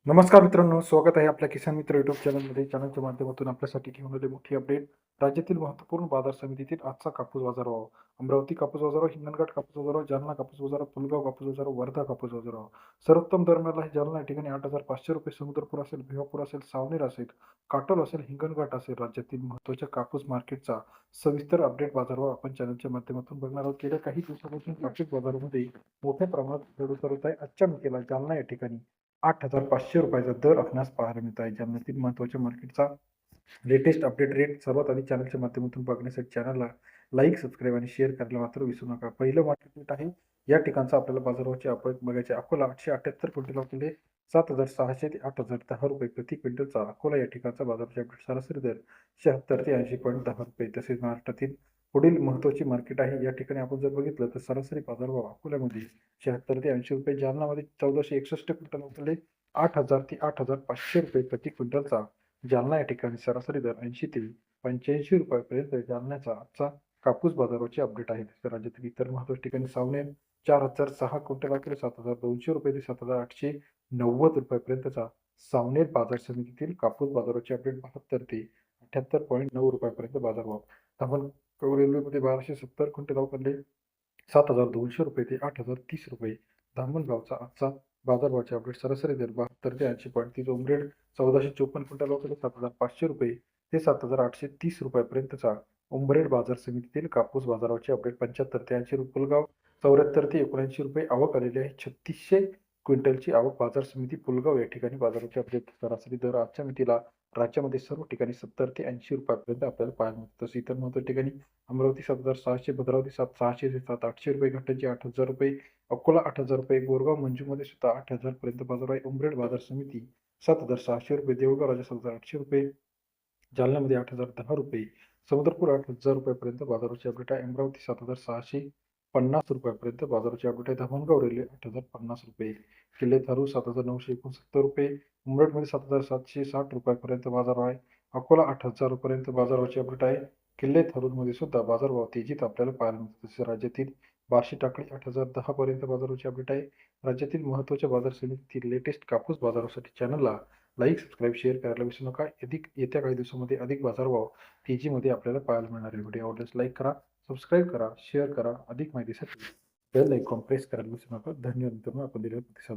नमस्कार मित्रांनो, स्वागत आहे आपल्या किसान मित्र युट्यूब चॅनलमध्ये. चॅनलच्या माध्यमातून आपल्यासाठी घेऊन आले मोठी अपडेट. राज्यातील महत्त्वपूर्ण बाजार समितीतील आजचा कापूस बाजारभाव. अमरावती कापूस बाजारभाव, हिंगणघाट कापूस बाजारभाव, जालना कापूस बाजारभाव, पुलगाव कापूस बाजारभाव, वर्धा कापूस बाजारभाव. सर्वोत्तम दर मिळाला आहे जालना या ठिकाणी 8,500 रुपये. समुद्रपूर असेल, भिवापूर असेल, सावनेर असेल, काटोल असेल, हिंगणघाट असेल, राज्यातील महत्त्वाच्या कापूस मार्केटचा सविस्तर अपडेट बाजारभाव आपण चॅनलच्या माध्यमातून बघणार आहोत. गेल्या काही दिवसांपासून कापूस बाजारामध्ये मोठ्या प्रमाणात चढ-उतार होत आहे. आजच्या मितीला जालना या ठिकाणी 8,500 रुपयाचा दर असण्यास पाहायला मिळत आहे. जालन्यातील महत्त्वाच्या मार्केटचा लेटेस्ट अपडेट रेट सर्वात आधी चॅनलच्या माध्यमातून बघण्यासाठी चॅनलला लाईक, सबस्क्राईब आणि शेअर करायला मात्र विसरू नका. पहिलं मार्केट रेट आहे या ठिकाणचा आपल्याला बाजारभावाचे अपडेट बघायचे. अकोला 878 क्विंटल केले 7,600 ते 8,010 रुपये प्रति क्विंटलचा अकोला या ठिकाणचा बाजाराचे अपडेट. सरासरी दर 76 ते 80.10 रुपये. तसेच महाराष्ट्रातील पुढील महत्त्वाची मार्केट आहे या ठिकाणी आपण जर बघितलं तर सरासरी बाजारभाव अकोल्यामध्ये 76 ते 80 रुपये, जालनामध्ये 1461 क्विंटल उतरले 8,000 ते 8,500 रुपये प्रति क्विंटलचा जालना या ठिकाणी सरासरी दर 80 ते 85 रुपयापर्यंत जालन्याचा आजचा कापूस बाजाराचे अपडेट आहे. तर राज्यातील इतर महत्त्वाच्या ठिकाणी सावनेर 4,006 क्विंटल अखेर 7,200 रुपये ते 7,890 रुपयापर्यंतचा सावनेर बाजार समितीतील कापूस बाजाराचे अपडेट. 72 ते 78.9 रुपयापर्यंत बाजारभाव. आपण रेल्वेमध्ये 1270 क्विंटल अवघडले 7,200 रुपये ते 8,030 रुपये. धामणगावचा आजचा बाजारभावाचे अपडेट. सरासरी दर 72 ते 80.30. उमरेड 1454 क्विंटल अवघडले 7,500 रुपये ते 7,830 रुपयापर्यंतचा उमरेड बाजार समितीतील कापूस बाजाराचे अपडेट. 75 ते 80 रुपये. पुलगाव 74 ते 79 रुपये आवक आलेली आहे. 3600 क्विंटलची आवक बाजार समिती पुलगाव या ठिकाणी बाजाराचे अपडेट. सरासरी दर आजच्या मितीला राज्यामध्ये सर्व ठिकाणी 70 ते 80 रुपयापर्यंत आपल्याला पाहायला मिळतं. तसं इतर महत्त्वाच्या ठिकाणी अमरावती 7,600, भद्रावती 7,600 ते 7,800 रुपये, घाटंजी 8,000 रुपये, अकोला 8,000 रुपये, बोरगाव मंजूमध्ये सुद्धा 8,000 पर्यंत बाजार आहे. उमरेड बाजार समिती 7,600 रुपये, देऊळगाव राजा 7,800 रुपये, जालन्यामध्ये 8,010 रुपये, समुद्रपूर 8,000 रुपयापर्यंत बाजाराचे अपडेट आहे. अमरावती 7,650 रुपयापर्यंत बाजाराचे अपडेट आहे. धामणगाव रेल्वे 8,050 रुपये, किल्ले थारू 7,969 रुपये, उमरेडमध्ये 7,760 रुपयापर्यंत बाजार आहे. अकोला 8,000 रुपयापर्यंत बाजाराचे अपडेट आहे. किल्ले थरूरमध्ये सुद्धा बाजारभाव तेजीत आपल्याला पाहायला मिळतो. तसेच राज्यातील बार्शी टाकळी 8,010 पर्यंत बाजाराचे अपडेट आहे. राज्यातील महत्त्वाच्या बाजार समितीतील लेटेस्ट कापूस बाजारासाठी चॅनलला लाईक, सबस्क्राईब, शेअर करायला विसरू नका. अधिक येत्या काही दिवसामध्ये अधिक बाजारभाव तेजीमध्ये आपल्याला पाहायला मिळणार आहे. व्हिडिओ आवडल्यास लाईक करा, सबस्क्राईब करा, शेअर करा. अधिक माहितीसाठी बेल आयकॉन प्रेस करायला विसरू नका. धन्यवाद मित्रांनो, आपण दिलेला प्रतिसाद.